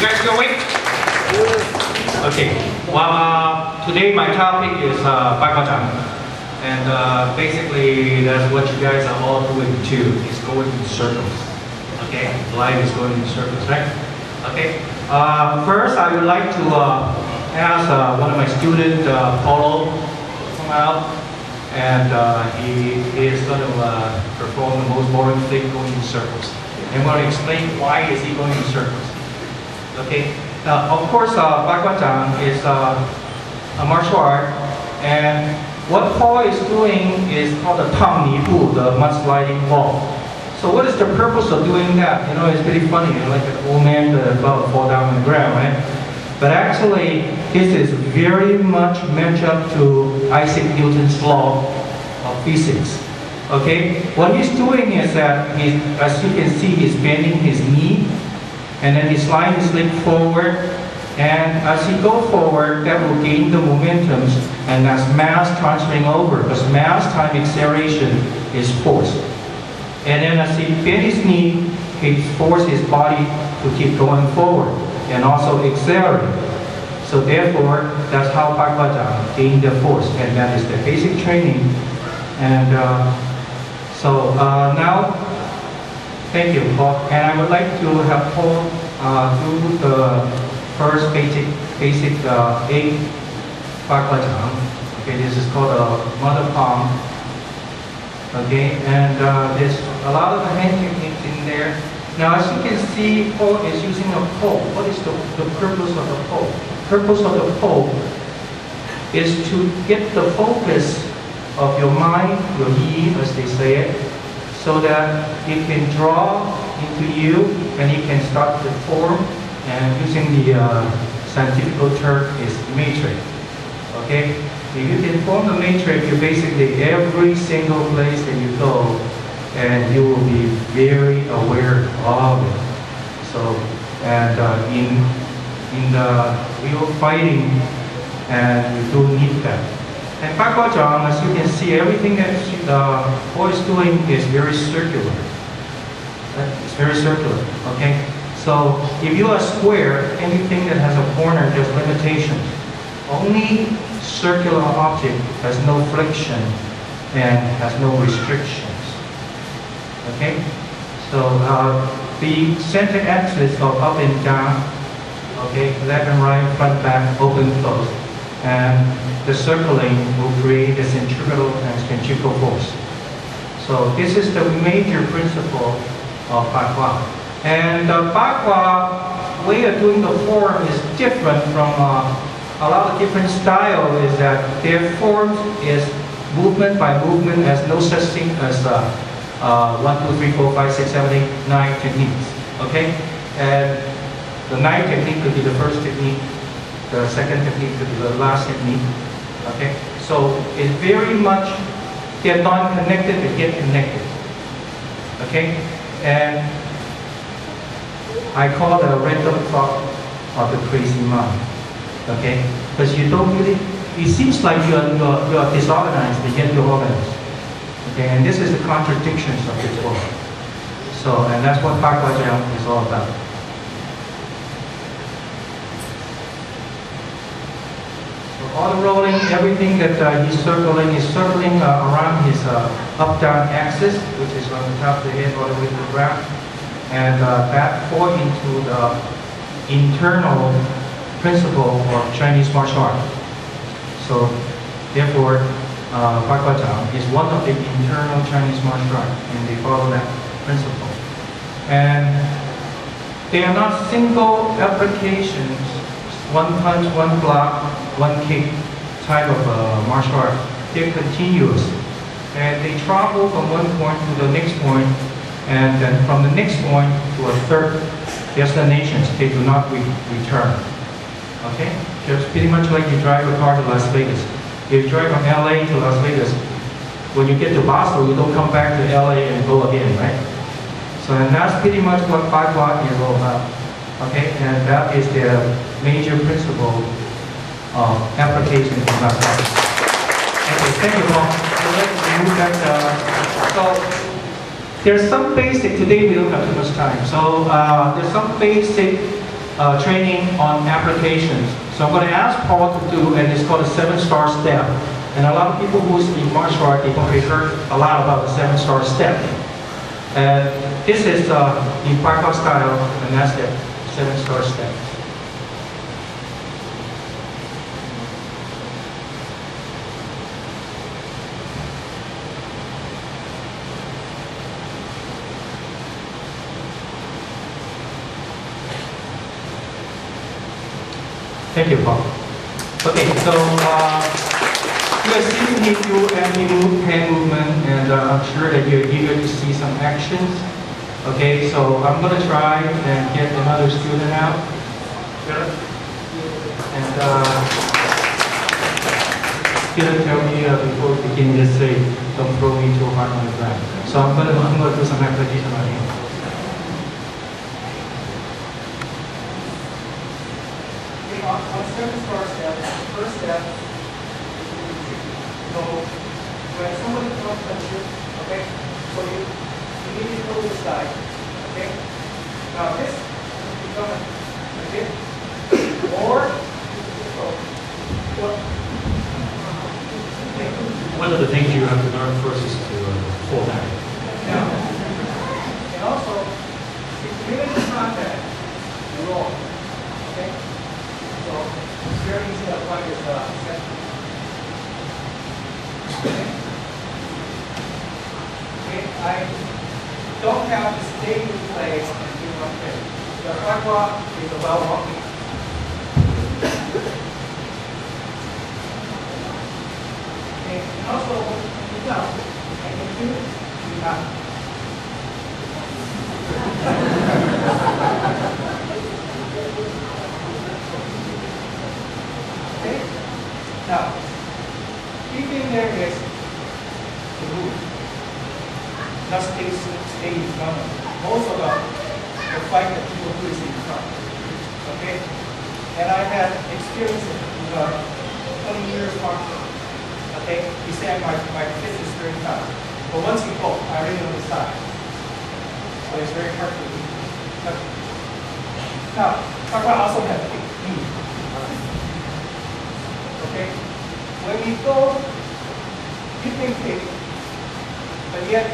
guys still awake? Okay. Well, today my topic is Baguazhang. And basically, that's what you guys are all doing too. It's going in circles. Okay? Life is going in circles, right? Okay. First, I would like to ask one of my students, Paulo, to come out. And he is going to perform the most boring thing, going in circles. And I'm going to explain why is he going in circles. Okay. Of course, Baguazhang is a martial art, and what Paul is doing is called the Tang Ni Bu, the mudsliding wall. So what is the purpose of doing that? You know, it's pretty funny, like an old man about to fall down on the ground, right? But actually, this is very much matched up to Isaac Newton's law of physics. Okay? What he's doing is that, as you can see, he's bending his knee, and then he's sliding his leg forward, and as he goes forward, that will gain the momentum, and that's mass transferring over, because mass times acceleration is force. And then as he bends his knee, he forces his body to keep going forward, and also accelerate. So therefore, that's how Baguazhang gain the force, and that is the basic training. And now, thank you, Paul. And I would like to have Paul do the first basic 8 Baguazhang. Okay, this is called a mother palm. Okay, and there's a lot of the hand techniques in there. Now, as you can see, Paul is using a pole. What is the purpose of the pole? The purpose of the pole is to get the focus of your mind, your yi, as they say it, so that it can draw into you and it can start to form, and using the scientific term is matrix. Okay? If you can form the matrix, you basically every single place that you go, and you will be very aware of it. So, and in the real fighting, and you do need that. And Baguazhang, as you can see, everything that Paul is doing is very circular. It's very circular, okay? So if you are square, anything that has a corner, there's limitations. Only circular object has no flexion and has no restrictions. Okay? So the center axis of up and down, okay, left and right, front, back, open, close. And the circling will create the centrifugal and centrifugal force. So this is the major principle of Bagua. And the Bagua way of doing the form is different from a lot of different styles, is that their form is movement by movement, has no such thing as 1, 2, 3, 4, 5, 6, 7, 8, 9 techniques. Okay? And the 9 technique could be the first technique, the second technique could be the last technique. Okay? So it's very much, they're non-connected, but yet connected. Okay? And I call it a random thought of the crazy mind. Okay? Because you don't really, it seems like you are disorganized, but yet you're organized. Okay? And this is the contradictions of this world. So, and that's what Baguazhang is all about. All the rolling, everything that he's circling around his up-down axis, which is on the top of the head all the way to the ground. And that falls into the internal principle of Chinese martial art. So, therefore, Baguazhang is one of the internal Chinese martial art, and they follow that principle. And they are not single applications, one punch, one block, one kick type of martial art. They're continuous, and they travel from one point to the next point, and then from the next point to a third destinations. They do not return. Okay, just pretty much like you drive a car to Las Vegas. If you drive from LA to Las Vegas, when you get to Boston, you don't come back to LA and go again, right? So, and that's pretty much what Bagua is all about. Okay, and that is the major principle of application of Bagua. Okay, thank you, Paul. Let's move that. So there's some basic, today we don't have too much time, so there's some basic training on applications. So I'm going to ask Paul to do, and it's called a 7-star step. And a lot of people who's in martial art, they probably heard a lot about the 7-star step. And this is in Parkour style, and that's the 7-star step. Thank you, Paul. Okay, so you are seeing me do hand movement, and I'm sure that you're eager to see some actions. Okay, so I'm going to try and get another student out. And student tell me before we begin, just say, don't throw me too hard on the ground. So I'm going to do some application on him. On 7-star step, first step, so when somebody comes at you, okay, so you need to go this side, okay. Now this is coming, okay, or one of the things you have to learn first is to fall back. Now, and also, if you make the contact, you roll, okay. So it's very easy to apply this session. Okay, I don't have to stay in place and do one thing. The Parkour is about walking. Okay, and also when you jump, and you do, you jump. Okay? Now, key thing there is to move. Not stay in front of it. Most of the fight that people do is in front. Okay? And I had experience with 20 years martial. Okay? You say my fist is very tough. But once you go, I really on the side. So it's very hard to do. Now, Parkour also has a big knee. Okay? When we go, you can kick, but yet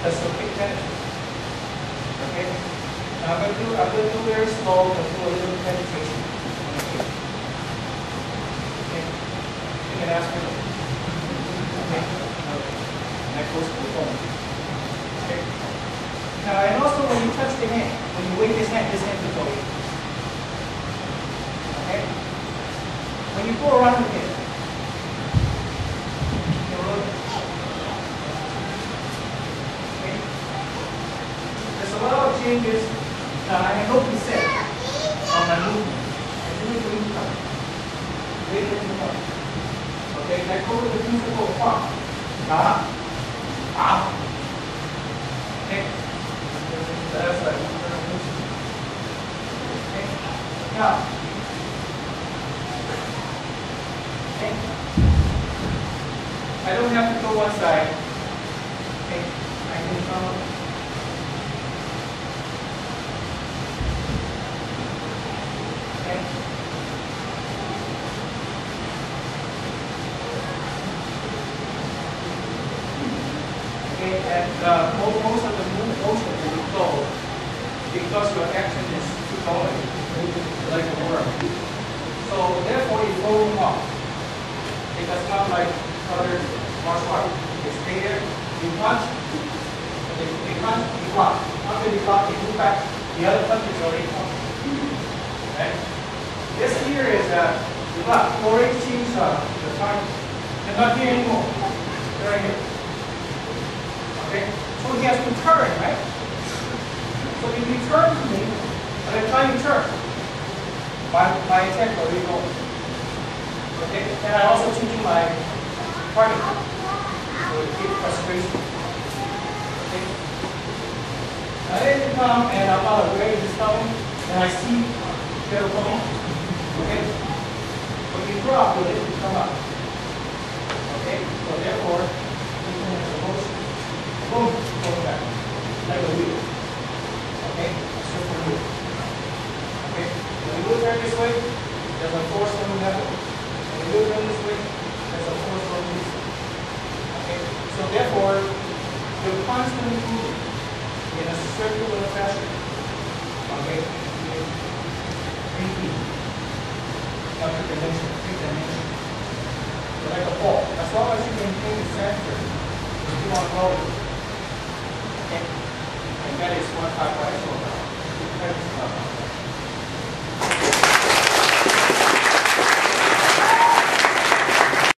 that's a big penetration. Okay? Now I'm going to do very slow and do a little penetration. Okay? You can ask me. Okay? And that goes to the bone. Okay? Now, and also when you touch the hand, when you wave this hand will go in. Okay? When you go around the head, you roll it. Okay? There's a lot of changes. Now, I have no preset on my movement. I do it when you come. Wait when you come. Okay? I go to the principle of pop. Okay? That's like okay. Now, okay. I don't have to go one side. Okay. I can come. Okay. Okay, and most of the motion will go because your action is going like a worm. So therefore it's going off. It does not like other martial arts. You stay there, you punch, you punch, you block. After you block, you move back, the other punch is already come. Right? This here is you block. Already changed the time. You're not here anymore. You're right here. Okay? So he has to turn, right? So if you turn to me, and I'm trying to turn, my attack already going. Okay? And I also changing my target. So it gives frustration. Okay? Now then you come and I'm out of way this coming, and I see you're coming. Okay? When you drop with it, you come up. Okay? So therefore, you can have the motion. Boom, go back. Like a wheel. Okay? Circle wheel. Okay? When you move turn this way, there's a force on the level. When you move turn this way, there's a force on this way. Okay? So therefore, you're constantly moving in a circular fashion. Okay? 3D. Not three-dimensional, three-dimensional. So like a ball. As long as you maintain the center, you keep on rolling. Okay? And that is 1 5 right? So